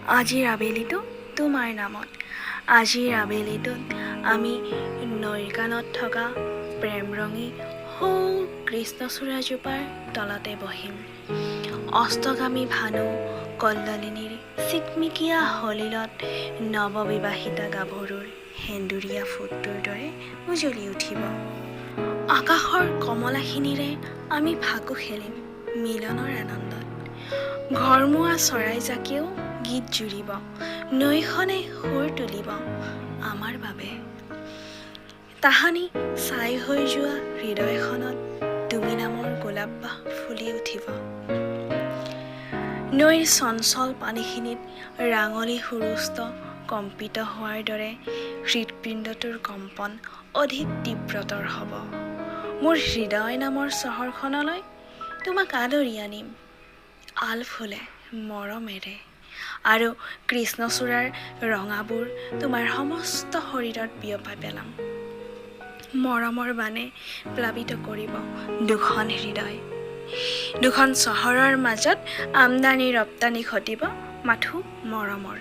আজিৰ আবেলিটো তোমাৰ নামত। আজিৰ আবেলিটোত আমি নৈৰ কাণত থকা প্ৰেমৰঙী সৌ কৃষ্ণচূড়াজোপাৰ তলতে বহিম। অস্তগামী ভানু কল্লোলিনীৰ চিকমিকিয়া সলিলত নৱবিবাহিতা গাভৰুৰ সেন্দুৰীয়া ফুটটোৰ দৰে উজ্বলি উঠিব। আকাশৰ কমলাখিনিৰে আমি ফাকু খেলিম মিলনৰ আনন্দত। ঘৰমুৱা চৰাইজাকেও গীত জুৰিব, নৈখনে সুৰ তুলিব আমাৰ বাবে। তাহানি ছাই হৈ যোৱা হৃদয়খনত তুমি নামৰ গোলাপবাহ ফুলি উঠিব। নৈৰ চঞ্চল পানীখিনিত ৰাঙলী সুৰুষ্ট কম্পিত হোৱাৰ দৰে হৃৎপিণ্ডটোৰ কম্পন অধিক তীব্ৰতৰ হ'ব। মোৰ হৃদয় নামৰ চহৰখনলৈ তোমাক আদৰি আনিম আলফুলে মৰমেৰে, আৰু কৃষ্ণচূড়াৰ ৰঙাবোৰ তোমাৰ সমস্ত শৰীৰত বিয়পাই পেলাম। মৰমৰ বানে প্লাবিত কৰিব দুখন হৃদয়। দুখন চহৰৰ মাজত আমদানি ৰপ্তানি ঘটিব মাথো মৰমৰ।